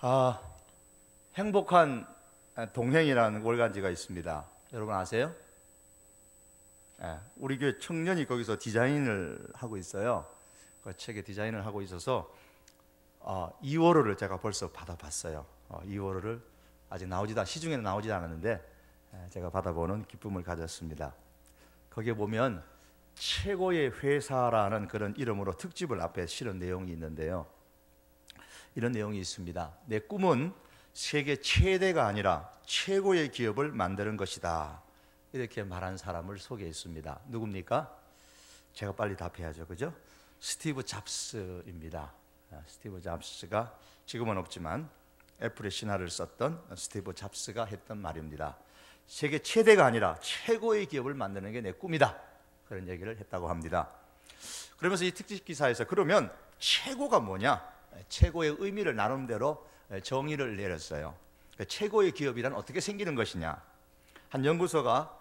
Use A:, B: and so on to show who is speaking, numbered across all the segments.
A: 아, 행복한 동행이라는 월간지가 있습니다. 여러분 아세요? 우리 교회 청년이 거기서 디자인을 하고 있어요. 그 책에 디자인을 하고 있어서 2월호를 제가 벌써 받아봤어요. 2월호를 아직 시중에는 나오지도 않았는데 제가 받아보는 기쁨을 가졌습니다. 거기에 보면 최고의 회사라는 그런 이름으로 특집을 앞에 실은 내용이 있는데요. 이런 내용이 있습니다. 내 꿈은 세계 최대가 아니라 최고의 기업을 만드는 것이다. 이렇게 말한 사람을 소개했습니다. 누굽니까? 제가 빨리 답해야죠, 그죠? 스티브 잡스입니다. 스티브 잡스가 지금은 없지만 애플의 신화를 썼던 스티브 잡스가 했던 말입니다. 세계 최대가 아니라 최고의 기업을 만드는 게 내 꿈이다. 그런 얘기를 했다고 합니다. 그러면서 이 특집 기사에서 그러면 최고가 뭐냐? 최고의 의미를 나름대로 정의를 내렸어요. 최고의 기업이란 어떻게 생기는 것이냐? 한 연구소가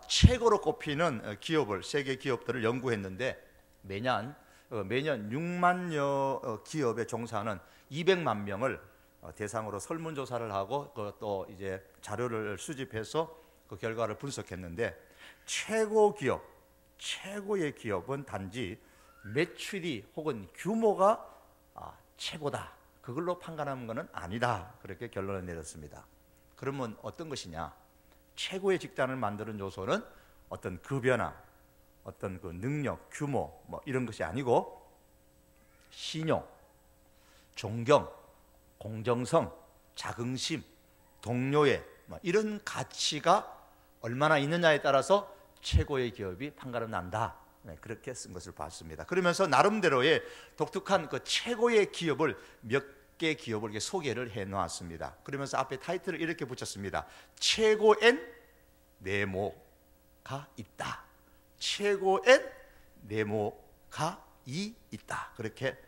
A: 최고로 꼽히는 기업을, 세계 기업들을 연구했는데 매년 6만여 기업에 종사하는 200만 명을 대상으로 설문조사를 하고 또 이제 자료를 수집해서 그 결과를 분석했는데 최고의 기업은 단지 매출이 혹은 규모가 최고다. 그걸로 판단하는 것은 아니다. 그렇게 결론을 내렸습니다. 그러면 어떤 것이냐? 최고의 직장을 만드는 요소는 어떤 급여나 어떤 그 능력, 규모 뭐 이런 것이 아니고 신용, 존경, 공정성, 자긍심, 동료애 이런 가치가 얼마나 있느냐에 따라서 최고의 기업이 판가름 난다. 그렇게 쓴 것을 봤습니다. 그러면서 나름대로의 독특한 그 최고의 기업을 몇 개 기업을 이렇게 소개를 해 놓았습니다. 그러면서 앞에 타이틀을 이렇게 붙였습니다. 최고엔 네모가 있다. 최고엔 네모가 있다. 그렇게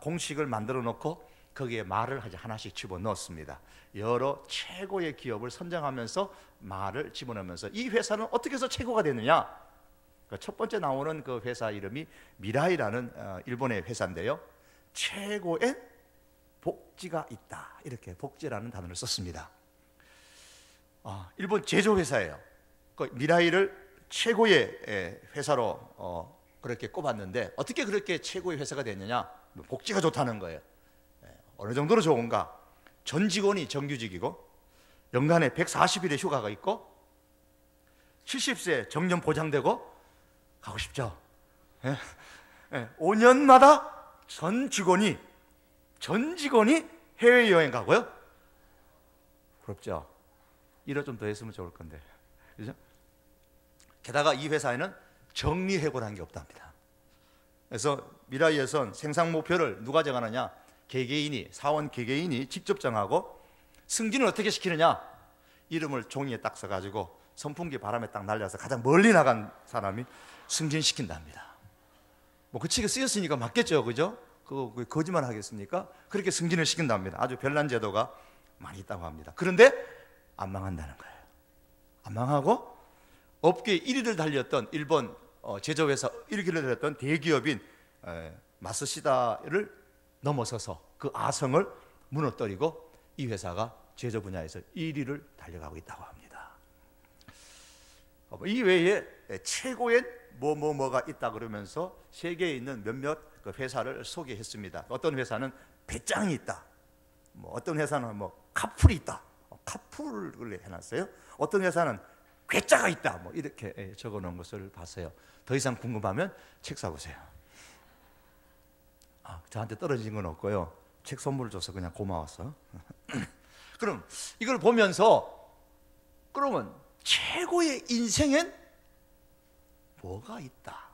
A: 공식을 만들어 놓고 거기에 말을 하나씩 집어넣었습니다. 여러 최고의 기업을 선정하면서 말을 집어넣으면서 이 회사는 어떻게 해서 최고가 되느냐? 첫 번째 나오는 그 회사 이름이 미라이라는 일본의 회사인데요. 최고의 복지가 있다. 이렇게 복지라는 단어를 썼습니다. 일본 제조회사예요. 그 미라이를 최고의 회사로 그렇게 꼽았는데 어떻게 그렇게 최고의 회사가 됐느냐? 복지가 좋다는 거예요. 어느 정도로 좋은가? 전 직원이 정규직이고 연간에 140일의 휴가가 있고 70세 정년 보장되고 가고 싶죠? 5년마다 전 직원이 해외여행 가고요. 부럽죠? 일을 좀 더 했으면 좋을 건데, 그죠? 게다가 이 회사에는 정리해고라는 게 없답니다. 그래서 미라이에선 생산 목표를 누가 정하느냐? 사원 개개인이 직접 정하고 승진을 어떻게 시키느냐? 이름을 종이에 딱 써가지고 선풍기 바람에 딱 날려서 가장 멀리 나간 사람이 승진시킨답니다. 그 책에 쓰였으니까 맞겠죠, 그죠? 그거 거짓말 하겠습니까? 그렇게 승진을 시킨답니다. 아주 별난 제도가 많이 있다고 합니다. 그런데 안 망한다는 거예요. 안 망하고 업계에 1위를 달렸던 일본 제조회사 1위를 달렸던 대기업인 마쓰시다를 넘어서서 그 아성을 무너뜨리고 이 회사가 제조 분야에서 1위를 달려가고 있다고 합니다. 이 외에 최고의 뭐가 있다 그러면서 세계에 있는 몇몇 그 회사를 소개했습니다. 어떤 회사는 배짱이 있다. 어떤 회사는 카풀이 있다. 카풀을 해놨어요. 어떤 회사는 괴짜가 있다. 이렇게 적어놓은 것을 봤어요. 더 이상 궁금하면 책 사보세요. 저한테 떨어진 건 없고요. 책 선물을 줘서 그냥 고마웠어. 그럼 이걸 보면서 그러면 최고의 인생엔 뭐가 있다?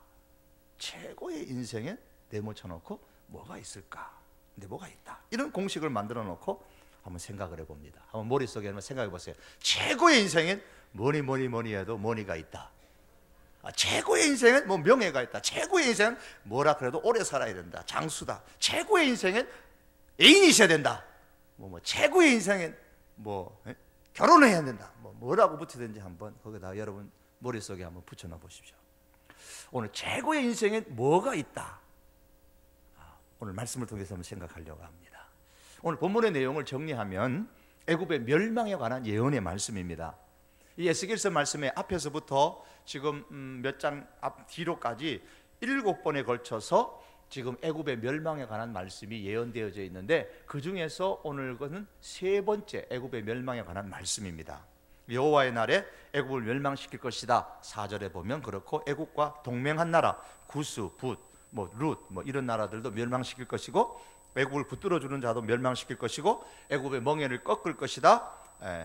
A: 최고의 인생엔 네모 쳐놓고 뭐가 있을까? 근데 뭐가 있다. 이런 공식을 만들어 놓고 한번 생각을 해봅니다. 한번 머릿속에 한번 생각해 보세요. 최고의 인생엔 뭐니 해도 머니가 있다. 최고의 인생은 명예가 있다. 최고의 인생은 뭐라 그래도 오래 살아야 된다. 장수다. 최고의 인생은 애인이 있어야 된다. 최고의 인생은 결혼해야 된다. 뭐라고 붙이든지 한번 거기다 여러분 머릿속에 한번 붙여놔 보십시오. 오늘 최고의 인생엔 뭐가 있다. 오늘 말씀을 통해서 한번 생각하려고 합니다. 오늘 본문의 내용을 정리하면 애굽의 멸망에 관한 예언의 말씀입니다. 이 에스겔서 말씀의 앞에서부터 지금 몇 장 앞 뒤로까지 7번에 걸쳐서 지금 애굽의 멸망에 관한 말씀이 예언되어져 있는데, 그 중에서 오늘 것은 세 번째 애굽의 멸망에 관한 말씀입니다. 여호와의 날에 애굽을 멸망시킬 것이다. 4절에 보면 그렇고, 애굽과 동맹한 나라 구스, 붓, 룻 이런 나라들도 멸망시킬 것이고, 애굽을 붙들어 주는 자도 멸망시킬 것이고, 애굽의 멍에를 꺾을 것이다.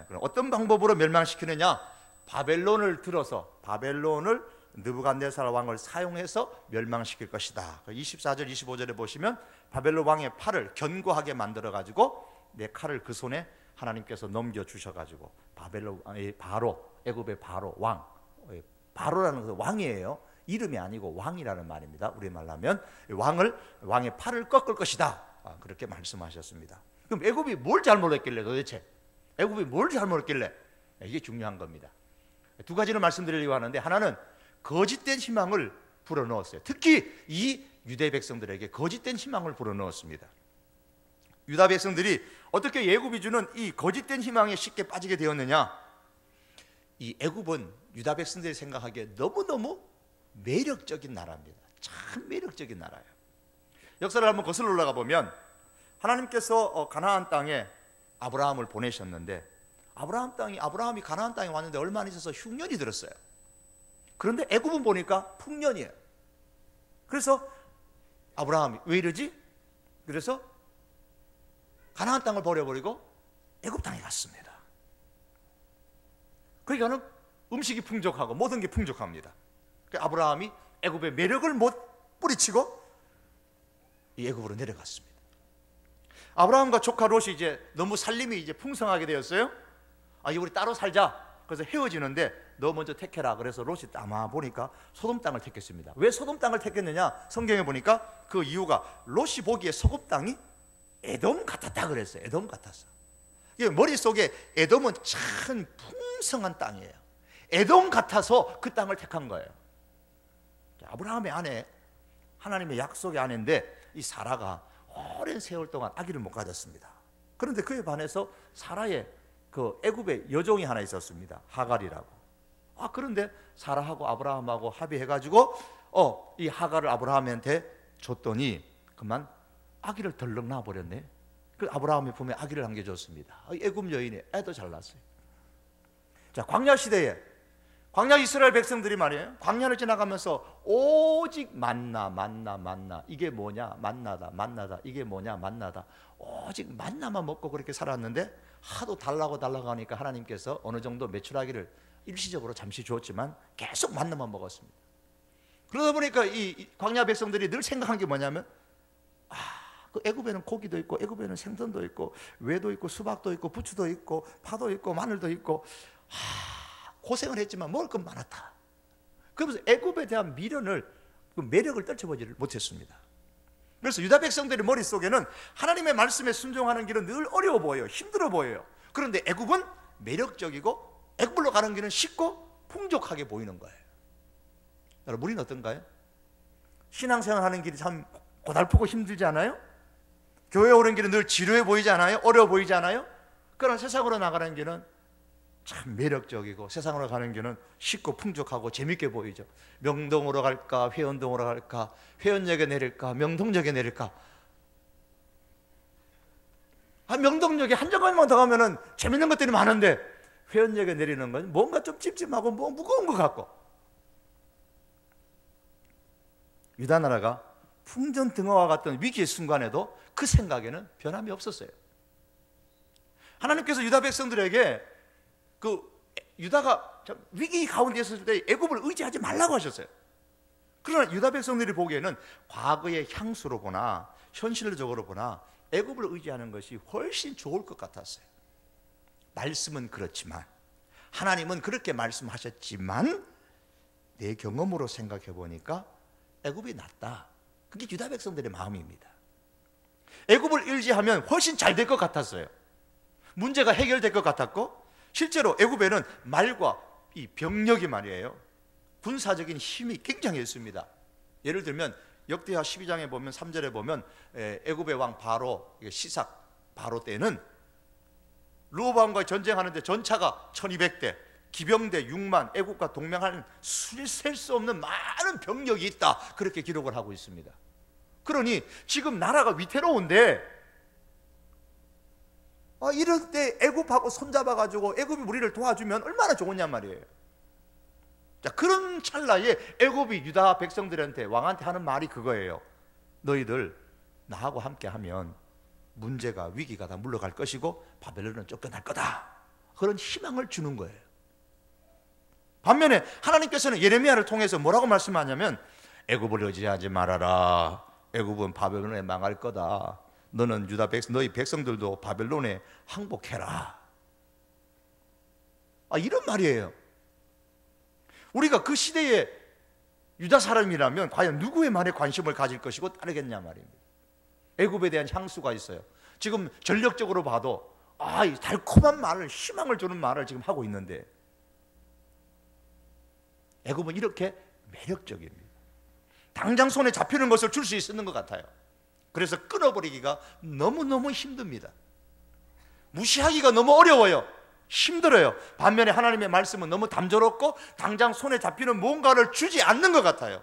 A: 그럼 어떤 방법으로 멸망시키느냐? 바벨론을 들어서, 바벨론을 느부갓네살 왕을 사용해서 멸망시킬 것이다. 24절 25절에 보시면 바벨론 왕의 팔을 견고하게 만들어 가지고 내 칼을 그 손에 하나님께서 넘겨 주셔 가지고 바벨론 바로, 애굽의 바로 왕, 바로라는 것은 왕이에요. 이름이 아니고 왕이라는 말입니다. 우리말로 하면 왕의 팔을 꺾을 것이다. 그렇게 말씀하셨습니다. 그럼 애굽이 뭘 잘못했길래, 도대체 애굽이 뭘 잘못했길래? 이게 중요한 겁니다. 두 가지를 말씀드리려고 하는데, 하나는 거짓된 희망을 불어넣었어요. 특히 이 유대 백성들에게 거짓된 희망을 불어넣었습니다. 유다 백성들이 어떻게 애굽이 주는 이 거짓된 희망에 쉽게 빠지게 되었느냐? 이 애굽은 유다 백성들이 생각하기에 너무너무 매력적인 나라입니다. 참 매력적인 나라예요. 역사를 한번 거슬러 올라가 보면 하나님께서 가나안 땅에 아브라함을 보내셨는데, 아브라함이 가나안 땅에 왔는데 얼마 안 있어서 흉년이 들었어요. 그런데 애굽은 보니까 풍년이에요. 그래서 아브라함이 왜 이러지? 그래서 가나안 땅을 버려버리고 애굽 땅에 갔습니다. 그러니까는 음식이 풍족하고 모든 게 풍족합니다. 아브라함이 애굽의 매력을 못 뿌리치고 이 애굽으로 내려갔습니다. 아브라함과 조카 롯이 이제 너무 살림이 이제 풍성하게 되었어요. 우리 따로 살자. 그래서 헤어지는데 너 먼저 택해라. 그래서 롯이 아마 보니까 소돔 땅을 택했습니다. 왜 소돔 땅을 택했느냐? 성경에 보니까 그 이유가 롯이 보기에 소돔 땅이 에돔 같았다 그랬어요. 에돔 같았어. 머릿속에 에돔은 참 풍성한 땅이에요. 에돔 같아서 그 땅을 택한 거예요. 아브라함의 아내, 하나님의 약속의 아내인데 이 사라가 오랜 세월 동안 아기를 못 가졌습니다. 그런데 그에 반해서 사라의 그 애굽의 여종이 하나 있었습니다. 하갈이라고. 그런데 사라하고 아브라함하고 합의해가지고 이 하갈을 아브라함한테 줬더니 그만 아기를 덜렁 낳아버렸네. 그 아브라함이 품에 아기를 안겨줬습니다. 애굽 여인이 애도 잘 낳았어요. 자, 광야 시대에 광야 이스라엘 백성들이 말이에요, 광야를 지나가면서 오직 만나 이게 뭐냐? 만나다 이게 뭐냐? 만나다. 오직 만나만 먹고 그렇게 살았는데 하도 달라고 하니까 하나님께서 어느 정도 매출하기를 일시적으로 잠시 주었지만 계속 만나만 먹었습니다. 그러다 보니까 이 광야 백성들이 늘 생각한 게 뭐냐면, 그 애굽에는 고기도 있고 애굽에는 생선도 있고 외도 있고 수박도 있고 부추도 있고 파도 있고 마늘도 있고 고생을 했지만 먹을 건 많았다. 그러면서 애굽에 대한 미련을, 그 매력을 떨쳐보지를 못했습니다. 그래서 유다 백성들의 머릿속에는 하나님의 말씀에 순종하는 길은 늘 어려워 보여요. 힘들어 보여요. 그런데 애굽은 매력적이고 애굽으로 가는 길은 쉽고 풍족하게 보이는 거예요. 여러분, 우리는 어떤가요? 신앙생활 하는 길이 참 고달프고 힘들지 않아요? 교회 오는 길은 늘 지루해 보이지 않아요? 어려워 보이지 않아요? 그러나 세상으로 나가는 길은 참 매력적이고 세상으로 가는 길은 쉽고 풍족하고 재밌게 보이죠. 명동으로 갈까, 회원동으로 갈까, 회원역에 내릴까, 명동역에 내릴까. 명동역에 한 정거장만 더 가면은 재밌는 것들이 많은데 회원역에 내리는 건 뭔가 좀 찝찝하고 뭐 무거운 것 같고. 유다 나라가 풍전등화와 같던 위기의 순간에도 그 생각에는 변함이 없었어요. 하나님께서 유다 백성들에게 유다가 위기 가운데 있었을 때 애굽을 의지하지 말라고 하셨어요. 그러나 유다 백성들이 보기에는 과거의 향수로 보나 현실적으로 보나 애굽을 의지하는 것이 훨씬 좋을 것 같았어요. 말씀은 그렇지만, 하나님은 그렇게 말씀하셨지만 내 경험으로 생각해 보니까 애굽이 낫다. 그게 유다 백성들의 마음입니다. 애굽을 의지하면 훨씬 잘 될 것 같았어요. 문제가 해결될 것 같았고, 실제로 애굽에는 말과 이 병력이 말이에요, 군사적인 힘이 굉장했습니다. 예를 들면 역대하 12장에 보면 3절에 보면 애굽의 왕 바로 시삭 바로 때는 르호보암과 전쟁하는데 전차가 1200대, 기병대 6만, 애국과 동맹하는 셀 수 없는 많은 병력이 있다, 그렇게 기록을 하고 있습니다. 그러니 지금 나라가 위태로운데 이럴 때 애굽하고 손잡아가지고 애굽이 우리를 도와주면 얼마나 좋으냔 말이에요. 자, 그런 찰나에 애굽이 유다 백성들한테, 왕한테 하는 말이 그거예요. 너희들 나하고 함께하면 문제가, 위기가 다 물러갈 것이고 바벨론은 쫓겨날 거다, 그런 희망을 주는 거예요. 반면에 하나님께서는 예레미야를 통해서 뭐라고 말씀하냐면 애굽을 의지하지 말아라, 애굽은 바벨론에 망할 거다, 너는 너희 백성들도 바벨론에 항복해라, 이런 말이에요. 우리가 그 시대에 유다 사람이라면 과연 누구의 말에 관심을 가질 것이고 따르겠냐 말입니다. 애굽에 대한 향수가 있어요. 지금 전력적으로 봐도 이 달콤한 말을, 희망을 주는 말을 지금 하고 있는데 애굽은 이렇게 매력적입니다. 당장 손에 잡히는 것을 줄 수 있는 것 같아요. 그래서 끊어버리기가 너무너무 힘듭니다. 무시하기가 너무 어려워요. 힘들어요. 반면에 하나님의 말씀은 너무 담조롭고 당장 손에 잡히는 뭔가를 주지 않는 것 같아요.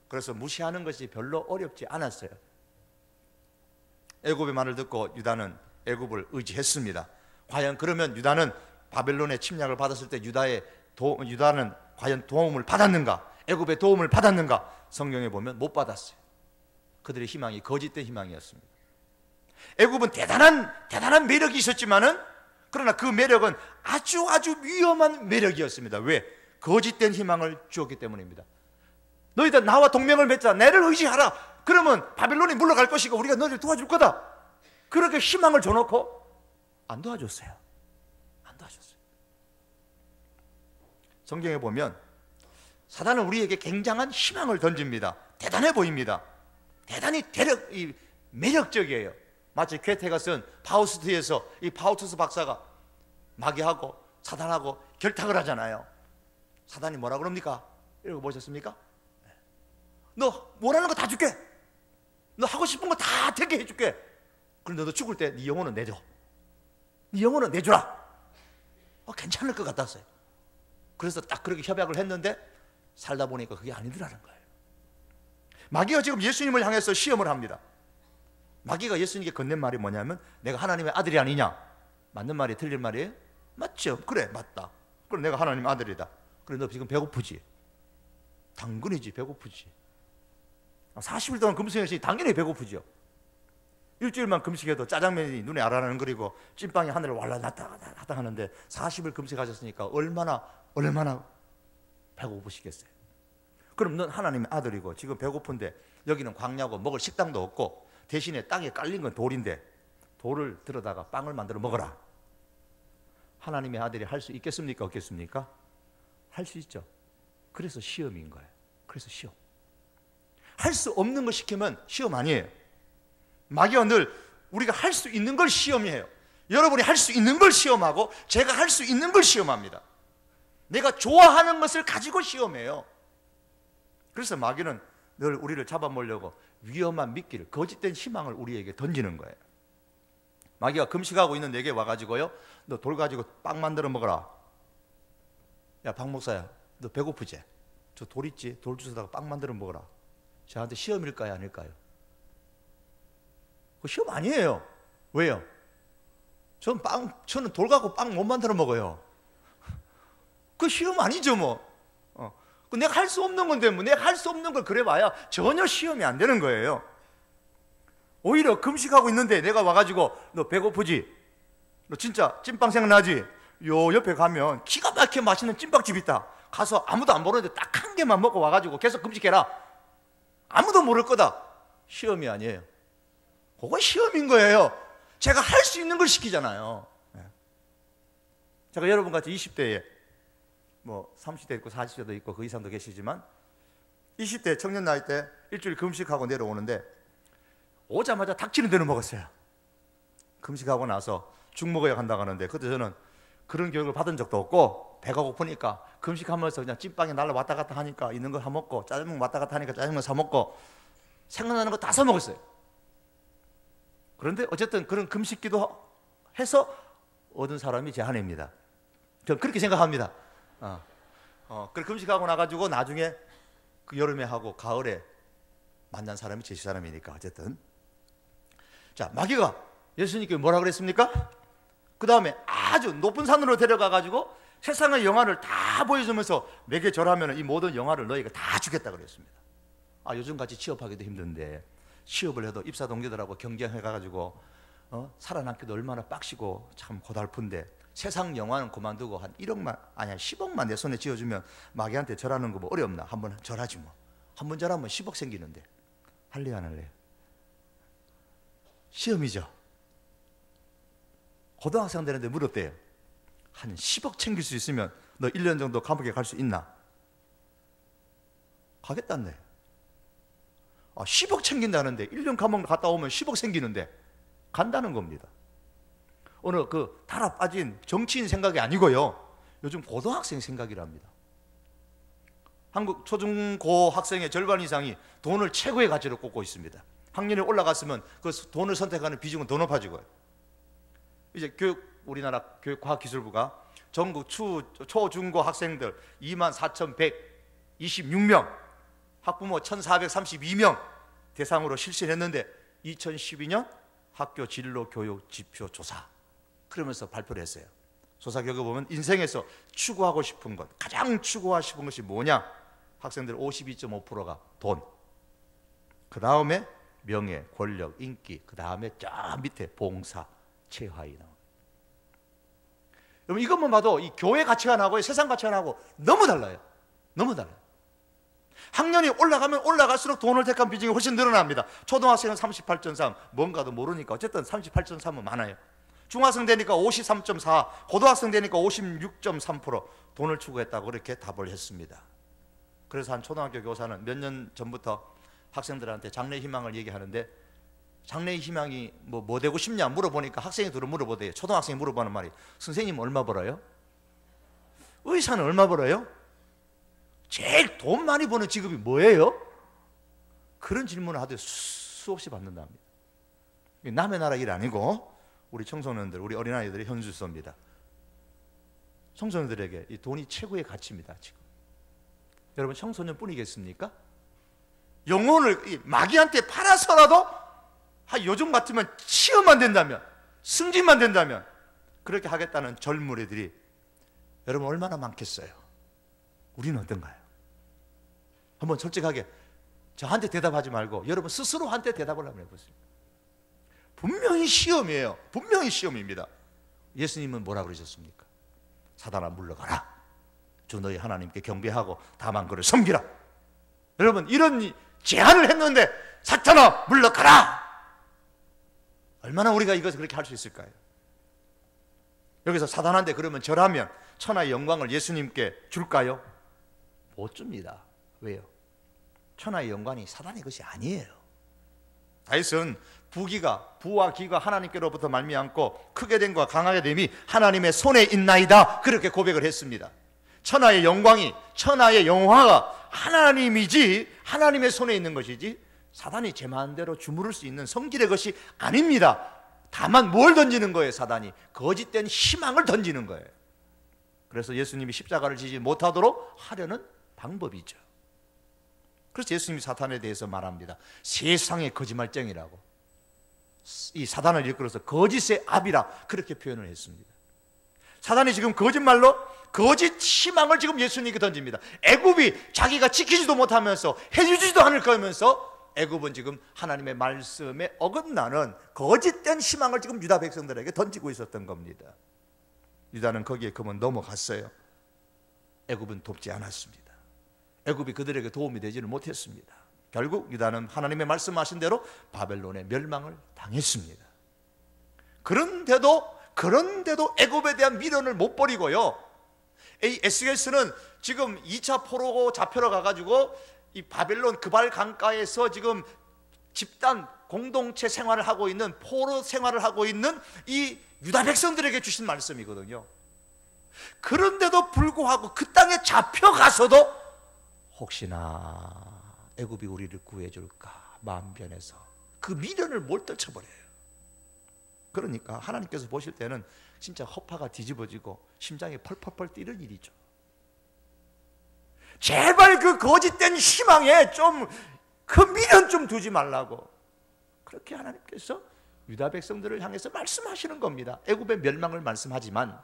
A: 그래서 무시하는 것이 별로 어렵지 않았어요. 애굽의 말을 듣고 유다는 애굽을 의지했습니다. 과연 그러면 유다는 바벨론의 침략을 받았을 때 유다는 과연 도움을 받았는가? 애굽의 도움을 받았는가? 성경에 보면 못 받았어요. 그들의 희망이 거짓된 희망이었습니다. 애굽은 대단한 매력이 있었지만은, 그러나 그 매력은 아주 위험한 매력이었습니다. 왜? 거짓된 희망을 주었기 때문입니다. 너희들 나와 동맹을 맺자, 나를 의지하라, 그러면 바벨론이 물러갈 것이고 우리가 너희를 도와줄 거다, 그렇게 희망을 줘놓고 안 도와줬어요. 안 도와줬어요. 성경에 보면 사단은 우리에게 굉장한 희망을 던집니다. 대단해 보입니다. 대단히 매력적이에요. 마치 괴테가 쓴 파우스트에서 이 파우투스 박사가 마귀하고 사단하고 결탁을 하잖아요. 사단이 뭐라 그럽니까? 읽어보셨습니까? 너 원하는 거 다 줄게, 너 하고 싶은 거 다 되게 해줄게, 그런데 너 죽을 때 네 영혼은 내줘, 네 영혼은 내주라. 괜찮을 것 같았어요. 그래서 딱 그렇게 협약을 했는데 살다 보니까 그게 아니더라는 거예요. 마귀가 지금 예수님을 향해서 시험을 합니다. 마귀가 예수님께 건넨 말이 뭐냐면 내가 하나님의 아들이 아니냐. 맞는 말이 틀린 말이에요? 맞죠? 그래, 맞다. 그럼 내가 하나님의 아들이다. 그래, 너 지금 배고프지? 당근이지, 배고프지. 40일 동안 금식했으니 당연히 배고프죠. 일주일만 금식해도 짜장면이 눈에 아른아른거리고 찐빵이 하늘을 왈라났다 하는데 40일 금식하셨으니까 얼마나 배고프시겠어요. 그럼 넌 하나님의 아들이고 지금 배고픈데 여기는 광야고 먹을 식당도 없고 대신에 땅에 깔린 건 돌인데 돌을 들어다가 빵을 만들어 먹어라. 하나님의 아들이 할 수 있겠습니까? 없겠습니까? 할 수 있죠. 그래서 시험인 거예요. 그래서 시험. 할 수 없는 거 시키면 시험 아니에요. 마귀가 늘 우리가 할 수 있는 걸 시험이에요. 여러분이 할 수 있는 걸 시험하고 제가 할 수 있는 걸 시험합니다. 내가 좋아하는 것을 가지고 시험해요. 그래서 마귀는 늘 우리를 잡아먹으려고 위험한 미끼를, 거짓된 희망을 우리에게 던지는 거예요. 마귀가 금식하고 있는 내게 와가지고요, 너 돌 가지고 빵 만들어 먹어라. 야, 박 목사야, 너 배고프지? 저 돌 있지? 돌 주워다가 빵 만들어 먹어라. 저한테 시험일까요, 아닐까요? 그 시험 아니에요. 왜요? 저는 돌 갖고 빵 못 만들어 먹어요. 그 시험 아니죠, 뭐. 내가 할 수 없는 건데, 뭐 내가 할 수 없는 걸 그래봐야 전혀 시험이 안 되는 거예요. 오히려 금식하고 있는데 내가 와가지고 너 배고프지? 너 진짜 찐빵 생각나지? 요 옆에 가면 기가 막히게 맛있는 찐빵집 있다. 가서 아무도 안 모르는데 딱 한 개만 먹고 와가지고 계속 금식해라. 아무도 모를 거다. 시험이 아니에요. 그건 시험인 거예요. 제가 할 수 있는 걸 시키잖아요. 제가 여러분 같이 20대에 뭐 30대 있고 40대도 있고 그 이상도 계시지만 20대 청년 나이 때 일주일 금식하고 내려오는데 오자마자 닥치는 대로 먹었어요. 금식하고 나서 죽 먹어야 한다고 하는데 그때 저는 그런 교육을 받은 적도 없고 배가 고프니까 금식하면서 그냥 찐빵에 날라 왔다 갔다 하니까 있는 거 사 먹고 짜장면 왔다 갔다 하니까 짜장면 사 먹고 생각나는 거 다 사 먹었어요. 그런데 어쨌든 그런 금식기도 해서 얻은 사람이 제 아내입니다. 저는 그렇게 생각합니다. 그렇게 금식하고 나가지고 나중에 그 여름에 하고 가을에 만난 사람이 제 사람이니까 어쨌든. 자, 마귀가 예수님께 뭐라 그랬습니까? 그 다음에 아주 높은 산으로 데려가 가지고 세상의 영화를 다 보여주면서 내게 절하면 이 모든 영화를 너희가 다 주겠다 그랬습니다. 요즘같이 취업하기도 힘든데 취업을 해도 입사 동기들하고 경쟁해 가지고 살아남기도 얼마나 빡시고 참 고달픈데 세상 영화는 그만두고 한 1억만 아니 10억만 내 손에 쥐어주면 마귀한테 절하는 거 뭐 어렵나? 한번 절하지 뭐. 한번 절하면 10억 생기는데 할래 안 할래요? 시험이죠. 고등학생 되는데 물었대요. 한 10억 챙길 수 있으면 너 1년 정도 감옥에 갈 수 있나? 가겠다네. 10억 챙긴다는데 1년 감옥 갔다 오면 10억 생기는데 간다는 겁니다. 어느 그 달아 빠진 정치인 생각이 아니고요. 요즘 고등학생 생각이랍니다. 한국 초중고 학생의 절반 이상이 돈을 최고의 가치로 꼽고 있습니다. 학년이 올라갔으면 그 돈을 선택하는 비중은 더 높아지고요. 이제 우리나라 교육과학기술부가 전국 초중고 학생들 24,126명, 학부모 1,432명 대상으로 실시했는데 2012년 학교 진로 교육 지표 조사 그러면서 발표를 했어요. 조사 결과 보면 인생에서 추구하고 싶은 것, 가장 추구하고 싶은 것이 뭐냐? 학생들 52.5%가 돈, 그 다음에 명예, 권력, 인기, 그 다음에 저 밑에 봉사, 체화이 나옵니다. 여러분 이것만 봐도 이 교회 가치관하고 세상 가치관하고 너무 달라요. 너무 달라요. 학년이 올라가면 올라갈수록 돈을 택한 비중이 훨씬 늘어납니다. 초등학생은 38.3, 뭔가도 모르니까 어쨌든 38.3은 많아요. 중학생 되니까 53.4, 고등학생 되니까 56.3% 돈을 추구했다고 그렇게 답을 했습니다. 그래서 한 초등학교 교사는 몇 년 전부터 학생들한테 장래 희망을 얘기하는데 장래 희망이 뭐 되고 싶냐 물어보니까 학생이 들어 물어보대요. 초등학생이 물어보는 말이 선생님 얼마 벌어요? 의사는 얼마 벌어요? 제일 돈 많이 버는 직업이 뭐예요? 그런 질문을 하되 수없이 받는답니다. 남의 나라 일 아니고 우리 청소년들, 우리 어린아이들의 현실소입니다. 청소년들에게 이 돈이 최고의 가치입니다. 지금 여러분 청소년뿐이겠습니까? 영혼을 마귀한테 팔아서라도 요즘 같으면 취업만 된다면, 승진만 된다면 그렇게 하겠다는 젊은이들이 여러분 얼마나 많겠어요? 우리는 어떤가요? 한번 솔직하게 저한테 대답하지 말고 여러분 스스로한테 대답을 한번 해보세요. 분명히 시험이에요. 분명히 시험입니다. 예수님은 뭐라 그러셨습니까? 사단아 물러가라. 주 너희 하나님께 경배하고 다만 그를 섬기라. 여러분 이런 제안을 했는데 사탄아 물러가라. 얼마나 우리가 이것을 그렇게 할 수 있을까요? 여기서 사단한테 그러면 절하면 천하의 영광을 예수님께 줄까요? 못 줍니다. 왜요? 천하의 영광이 사단의 것이 아니에요. 다윗은 부와 기가 하나님께로부터 말미암고 크게 됨과 강하게 됨이 하나님의 손에 있나이다 그렇게 고백을 했습니다. 천하의 영광이, 천하의 영화가 하나님이지 하나님의 손에 있는 것이지 사단이 제 마음대로 주무를 수 있는 성질의 것이 아닙니다. 다만 뭘 던지는 거예요? 사단이 거짓된 희망을 던지는 거예요. 그래서 예수님이 십자가를 지지 못하도록 하려는 방법이죠. 그래서 예수님이 사탄에 대해서 말합니다. 세상의 거짓말쟁이라고. 이 사단을 일컬어서 거짓의 압이라 그렇게 표현을 했습니다. 사단이 지금 거짓말로 거짓 희망을 지금 예수님께 던집니다. 애굽이 자기가 지키지도 못하면서 해주지도 않을 거면서 애굽은 지금 하나님의 말씀에 어긋나는 거짓된 희망을 지금 유다 백성들에게 던지고 있었던 겁니다. 유다는 거기에 그만 넘어갔어요. 애굽은 돕지 않았습니다. 애굽이 그들에게 도움이 되지는 못했습니다. 결국 유다는 하나님의 말씀하신 대로 바벨론의 멸망을 당했습니다. 그런데도 애굽에 대한 미련을 못 버리고요. 이 에스겔스는 지금 2차 포로 잡혀러 가가지고 이 바벨론 그발 강가에서 지금 집단 공동체 생활을 하고 있는 포로 생활을 하고 있는 이 유다 백성들에게 주신 말씀이거든요. 그런데도 불구하고 그 땅에 잡혀가서도 혹시나 애굽이 우리를 구해줄까 마음 변해서 그 미련을 못 떨쳐버려요. 그러니까 하나님께서 보실 때는 진짜 허파가 뒤집어지고 심장이 펄펄펄 뛰는 일이죠. 제발 그 거짓된 희망에 좀 그 미련 좀 두지 말라고, 그렇게 하나님께서 유다 백성들을 향해서 말씀하시는 겁니다. 애굽의 멸망을 말씀하지만,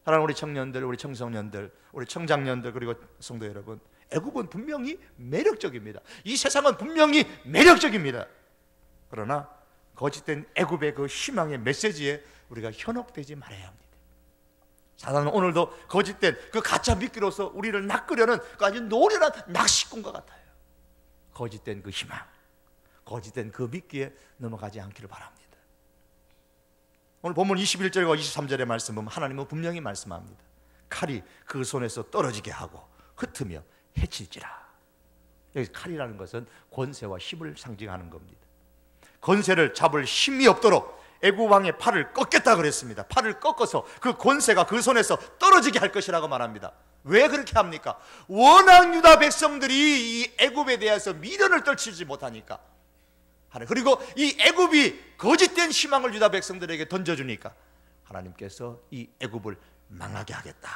A: 사랑하는 우리 청년들, 우리 청소년들, 우리 청장년들, 그리고 성도 여러분, 애굽은 분명히 매력적입니다. 이 세상은 분명히 매력적입니다. 그러나 거짓된 애굽의 그 희망의 메시지에 우리가 현혹되지 말아야 합니다. 사단은 오늘도 거짓된 그 가짜 미끼로서 우리를 낚으려는 그 아주 노련한 낚시꾼과 같아요. 거짓된 그 희망, 거짓된 그 미끼에 넘어가지 않기를 바랍니다. 오늘 본문 21절과 23절의 말씀은 하나님은 분명히 말씀합니다. 칼이 그 손에서 떨어지게 하고 흩으며 해칠지라. 여기 칼이라는 것은 권세와 힘을 상징하는 겁니다. 권세를 잡을 힘이 없도록 애굽 왕의 팔을 꺾겠다 그랬습니다. 팔을 꺾어서 그 권세가 그 손에서 떨어지게 할 것이라고 말합니다. 왜 그렇게 합니까? 워낙 유다 백성들이 이 애굽에 대해서 미련을 떨치지 못하니까, 그리고 이 애굽이 거짓된 희망을 유다 백성들에게 던져주니까 하나님께서 이 애굽을 망하게 하겠다,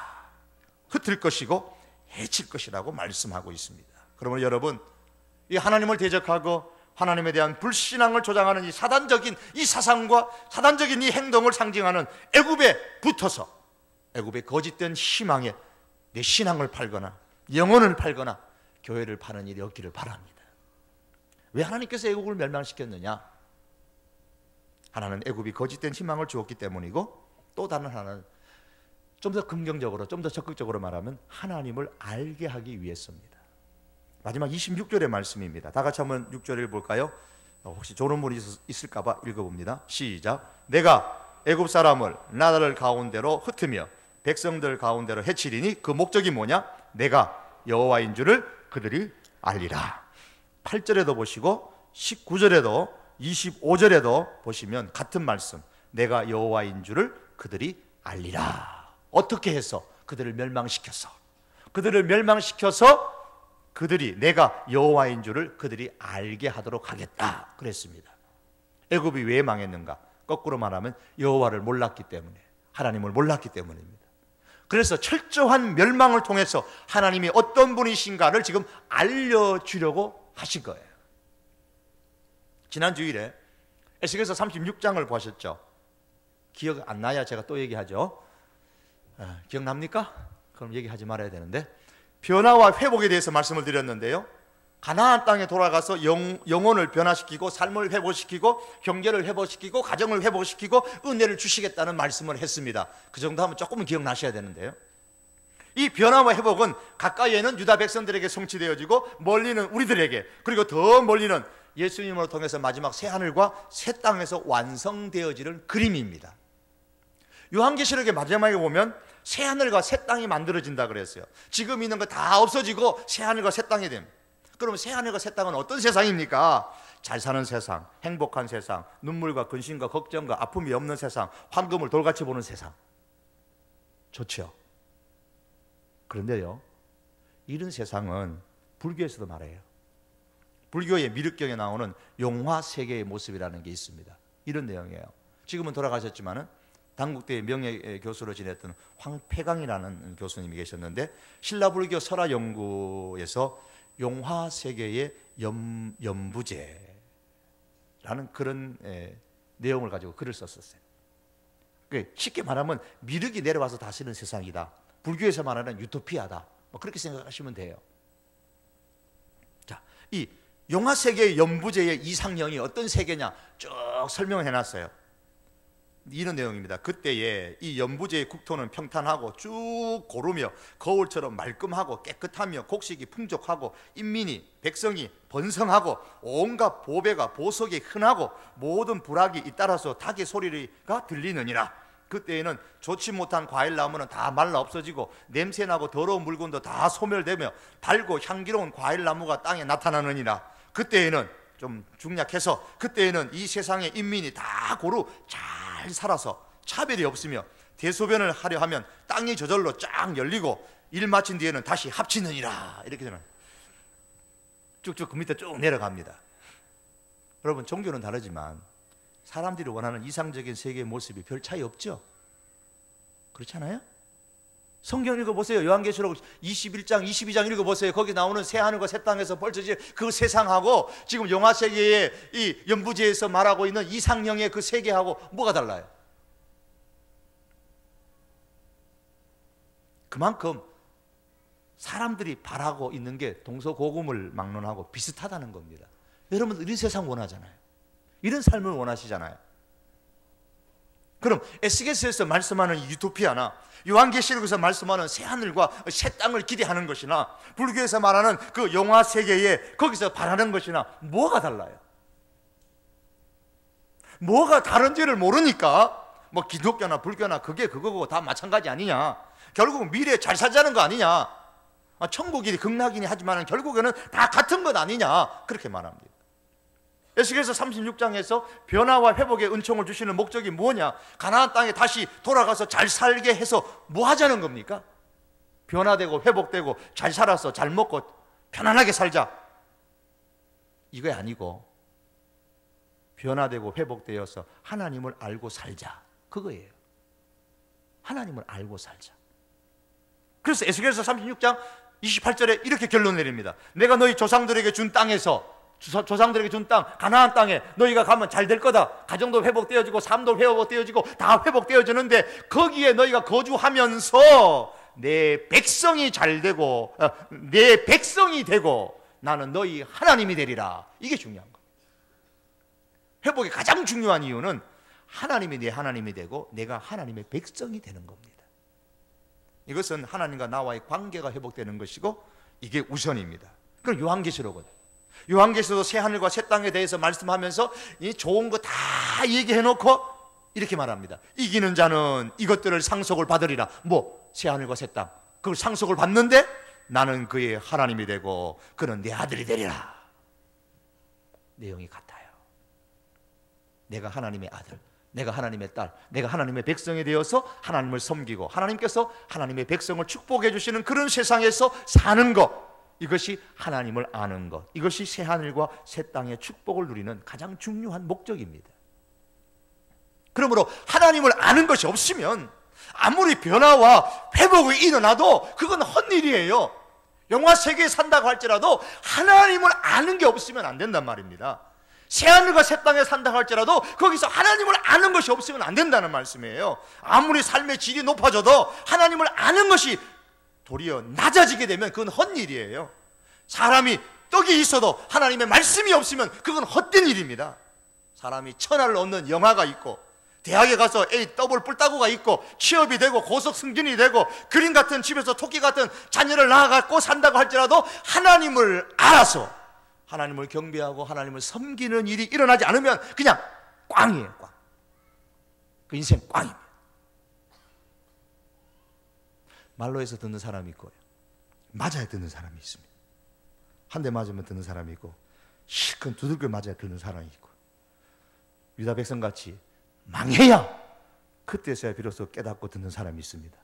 A: 흩을 것이고 해칠 것이라고 말씀하고 있습니다. 그러면 여러분, 이 하나님을 대적하고 하나님에 대한 불신앙을 조장하는 이 사단적인 이 사상과 사단적인 이 행동을 상징하는 애굽에 붙어서 애굽의 거짓된 희망에 내 신앙을 팔거나 영혼을 팔거나 교회를 파는 일이 없기를 바랍니다. 왜 하나님께서 애굽을 멸망시켰느냐? 하나는 애굽이 거짓된 희망을 주었기 때문이고, 또 다른 하나는 좀 더 긍정적으로, 좀 더 적극적으로 말하면 하나님을 알게 하기 위해서입니다. 마지막 26절의 말씀입니다. 다 같이 한번 6절을 볼까요? 혹시 조론물이 있을까 봐 읽어봅니다. 시작. 내가 애굽 사람을 나라를 가운데로 흩으며 백성들 가운데로 해치리니 그 목적이 뭐냐? 내가 여호와인 줄을 그들이 알리라. 8절에도 보시고 19절에도 25절에도 보시면 같은 말씀, 내가 여호와인 줄을 그들이 알리라. 어떻게 해서? 그들을 멸망시켜서, 그들을 멸망시켜서 그들이 내가 여호와인 줄을 그들이 알게 하도록 하겠다 그랬습니다. 애굽이 왜 망했는가? 거꾸로 말하면 여호와를 몰랐기 때문에, 하나님을 몰랐기 때문입니다. 그래서 철저한 멸망을 통해서 하나님이 어떤 분이신가를 지금 알려주려고 하신 거예요. 지난 주일에 에스겔서 36장을 보셨죠? 기억 안 나야 제가 또 얘기하죠. 기억납니까? 그럼 얘기하지 말아야 되는데, 변화와 회복에 대해서 말씀을 드렸는데요, 가나안 땅에 돌아가서 영혼을 변화시키고 삶을 회복시키고 경제를 회복시키고 가정을 회복시키고 은혜를 주시겠다는 말씀을 했습니다. 그 정도 하면 조금은 기억나셔야 되는데요, 이 변화와 회복은 가까이에는 유다 백성들에게 성취되어지고 멀리는 우리들에게, 그리고 더 멀리는 예수님으로 통해서 마지막 새하늘과 새 땅에서 완성되어지는 그림입니다. 요한계시록의 마지막에 보면 새하늘과 새 땅이 만들어진다 그랬어요. 지금 있는 거 다 없어지고 새하늘과 새 땅이 됩니다. 그러면 새하늘과 새 땅은 어떤 세상입니까? 잘 사는 세상, 행복한 세상, 눈물과 근심과 걱정과 아픔이 없는 세상, 황금을 돌같이 보는 세상. 좋죠. 그런데요, 이런 세상은 불교에서도 말해요. 불교의 미륵경에 나오는 용화세계의 모습이라는 게 있습니다. 이런 내용이에요. 지금은 돌아가셨지만은 당국대의 명예교수로 지냈던 황폐강이라는 교수님이 계셨는데, 신라불교 설화연구에서 용화세계의 연부제라는 그런 내용을 가지고 글을 썼었어요. 쉽게 말하면 미륵이 내려와서 다스리는 세상이다, 불교에서 말하는 유토피아다, 그렇게 생각하시면 돼요. 자, 이 용화세계의 연부제의 이상형이 어떤 세계냐 쭉 설명을 해놨어요. 이런 내용입니다. 그때에 이 연부제의 국토는 평탄하고 쭉 고르며 거울처럼 말끔하고 깨끗하며 곡식이 풍족하고 인민이 백성이 번성하고 온갖 보배가 보석이 흔하고 모든 부락이 잇따라서 닭의 소리가 들리느니라. 그때에는 좋지 못한 과일나무는 다 말라 없어지고 냄새나고 더러운 물건도 다 소멸되며 달고 향기로운 과일나무가 땅에 나타나느니라. 그때에는 좀 중약해서 그때에는 이 세상의 인민이 다 고루 잘 살아서 차별이 없으며 대소변을 하려 하면 땅이 저절로 쫙 열리고 일 마친 뒤에는 다시 합치느니라. 이렇게 되는 쭉쭉 그 밑에 쭉 내려갑니다. 여러분, 종교는 다르지만 사람들이 원하는 이상적인 세계의 모습이 별 차이 없죠? 그렇잖아요? 성경 읽어보세요. 요한계시록 21장, 22장 읽어보세요. 거기 나오는 새하늘과 새 땅에서 벌쳐질 그 세상하고 지금 영화세계의 이 연부제에서 말하고 있는 이상형의 그 세계하고 뭐가 달라요? 그만큼 사람들이 바라고 있는 게 동서고금을 막론하고 비슷하다는 겁니다. 여러분 이런 세상 원하잖아요. 이런 삶을 원하시잖아요. 그럼 에스겔서에서 말씀하는 유토피아나 요한계시록에서 말씀하는 새하늘과 새 땅을 기대하는 것이나 불교에서 말하는 그 영화 세계에 거기서 바라는 것이나 뭐가 달라요? 뭐가 다른지를 모르니까 뭐 기독교나 불교나 그게 그거고 다 마찬가지 아니냐, 결국은 미래에 잘 살자는 거 아니냐, 천국이니 극락이니 하지만 결국에는 다 같은 것 아니냐, 그렇게 말합니다. 에스겔서 36장에서 변화와 회복의 은총을 주시는 목적이 뭐냐? 가나안 땅에 다시 돌아가서 잘 살게 해서 뭐 하자는 겁니까? 변화되고 회복되고 잘 살아서 잘 먹고 편안하게 살자, 이거 아니고 변화되고 회복되어서 하나님을 알고 살자, 그거예요. 하나님을 알고 살자. 그래서 에스겔서 36장 28절에 이렇게 결론 내립니다. 내가 너희 조상들에게 준 땅에서, 조상들에게 준 땅, 가나안 땅에 너희가 가면 잘 될 거다. 가정도 회복되어지고 삶도 회복되어지고 다 회복되어지는데 거기에 너희가 거주하면서 내 백성이 잘 되고 내 백성이 되고 나는 너희 하나님이 되리라. 이게 중요한 겁니다. 회복의 가장 중요한 이유는 하나님이 내 하나님이 되고 내가 하나님의 백성이 되는 겁니다. 이것은 하나님과 나와의 관계가 회복되는 것이고 이게 우선입니다. 그럼 요한계시록도 새하늘과 새 땅에 대해서 말씀하면서 이 좋은 거 다 얘기해놓고 이렇게 말합니다. 이기는 자는 이것들을 상속을 받으리라. 뭐 새하늘과 새 땅, 그걸 상속을 받는데 나는 그의 하나님이 되고 그는 내 아들이 되리라. 내용이 같아요. 내가 하나님의 아들, 내가 하나님의 딸, 내가 하나님의 백성이 되어서 하나님을 섬기고 하나님께서 하나님의 백성을 축복해 주시는 그런 세상에서 사는 것, 이것이 하나님을 아는 것, 이것이 새하늘과 새 땅의 축복을 누리는 가장 중요한 목적입니다. 그러므로 하나님을 아는 것이 없으면 아무리 변화와 회복이 일어나도 그건 헛일이에요. 영화 세계에 산다고 할지라도 하나님을 아는 게 없으면 안 된단 말입니다. 새하늘과 새 땅에 산다고 할지라도 거기서 하나님을 아는 것이 없으면 안 된다는 말씀이에요. 아무리 삶의 질이 높아져도 하나님을 아는 것이 도리어 낮아지게 되면 그건 헛일이에요. 사람이 떡이 있어도 하나님의 말씀이 없으면 그건 헛된 일입니다. 사람이 천하를 얻는 영화가 있고 대학에 가서 A 더블 뿔따구가 있고 취업이 되고 고속 승진이 되고 그림 같은 집에서 토끼 같은 자녀를 낳아갖고 산다고 할지라도 하나님을 알아서 하나님을 경배하고 하나님을 섬기는 일이 일어나지 않으면 그냥 꽝이에요. 꽝. 그 인생 꽝입니다. 말로 해서 듣는 사람이 있고요, 맞아야 듣는 사람이 있습니다. 한 대 맞으면 듣는 사람이 있고 실컷 두들겨 맞아야 듣는 사람이 있고, 유다 백성같이 망해야 그때서야 비로소 깨닫고 듣는 사람이 있습니다.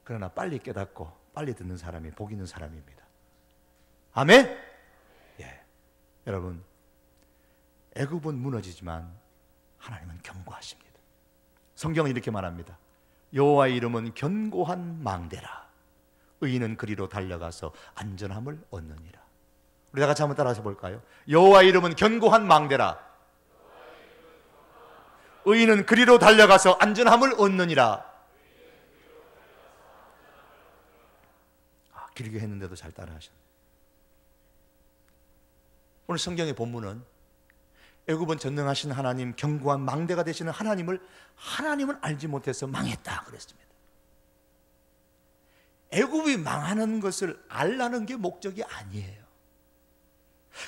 A: 그러나 빨리 깨닫고 빨리 듣는 사람이 복 있는 사람입니다. 아멘? 예. 여러분, 애굽은 무너지지만 하나님은 견고하십니다. 성경은 이렇게 말합니다. 여호와의 이름은 견고한 망대라. 의인은 그리로 달려가서 안전함을 얻느니라. 우리 다 같이 한번 따라서 볼까요? 여호와의 이름은 견고한 망대라. 의인은 그리로 달려가서 안전함을 얻느니라. 길게 했는데도 잘 따라하셨네. 오늘 성경의 본문은 애굽은 전능하신 하나님, 견고한 망대가 되시는 하나님을 알지 못해서 망했다 그랬습니다. 애굽이 망하는 것을 알라는 게 목적이 아니에요.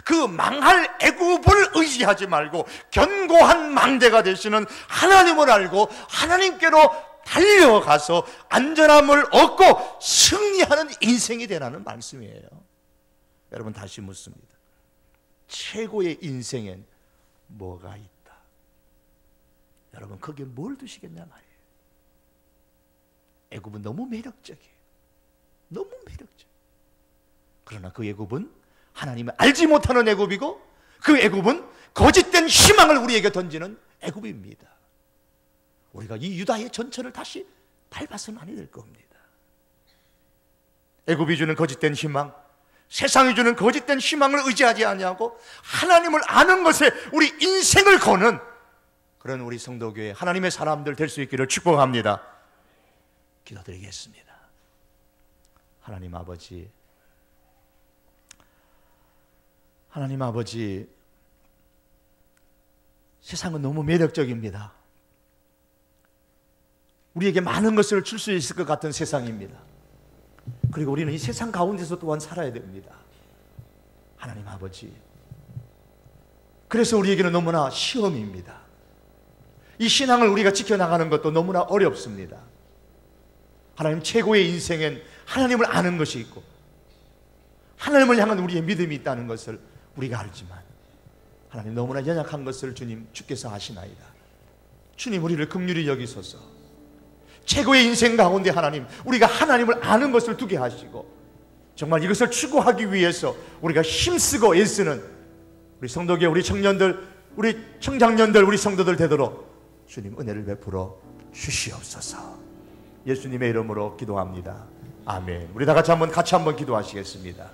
A: 그 망할 애굽을 의지하지 말고 견고한 망대가 되시는 하나님을 알고 하나님께로 달려가서 안전함을 얻고 승리하는 인생이 되라는 말씀이에요. 여러분, 다시 묻습니다. 최고의 인생엔 뭐가 있다? 여러분, 거기에 뭘 두시겠냐 말이에요. 애굽은 너무 매력적이에요. 너무 매력적. 그러나 그 애굽은 하나님을 알지 못하는 애굽이고, 그 애굽은 거짓된 희망을 우리에게 던지는 애굽입니다. 우리가 이 유다의 전철을 다시 밟아서는 아니 될 겁니다. 애굽이 주는 거짓된 희망, 세상이 주는 거짓된 희망을 의지하지 아니하고 하나님을 아는 것에 우리 인생을 거는 그런 우리 성도교회 하나님의 사람들 될 수 있기를 축복합니다. 기도드리겠습니다. 하나님 아버지, 하나님 아버지, 세상은 너무 매력적입니다. 우리에게 많은 것을 줄 수 있을 것 같은 세상입니다. 그리고 우리는 이 세상 가운데서 또한 살아야 됩니다. 하나님 아버지, 그래서 우리에게는 너무나 시험입니다. 이 신앙을 우리가 지켜나가는 것도 너무나 어렵습니다. 하나님, 최고의 인생엔 하나님을 아는 것이 있고 하나님을 향한 우리의 믿음이 있다는 것을 우리가 알지만 하나님, 너무나 연약한 것을 주께서 아시나이다. 주님, 우리를 긍휼히 여기소서. 최고의 인생 가운데 하나님, 우리가 하나님을 아는 것을 두게 하시고 정말 이것을 추구하기 위해서 우리가 힘쓰고 애쓰는 우리 성도교회, 우리 청년들, 우리 청장년들, 우리 성도들 되도록 주님 은혜를 베풀어 주시옵소서. 예수님의 이름으로 기도합니다. 아멘. 우리 다 같이 한번 기도하시겠습니다.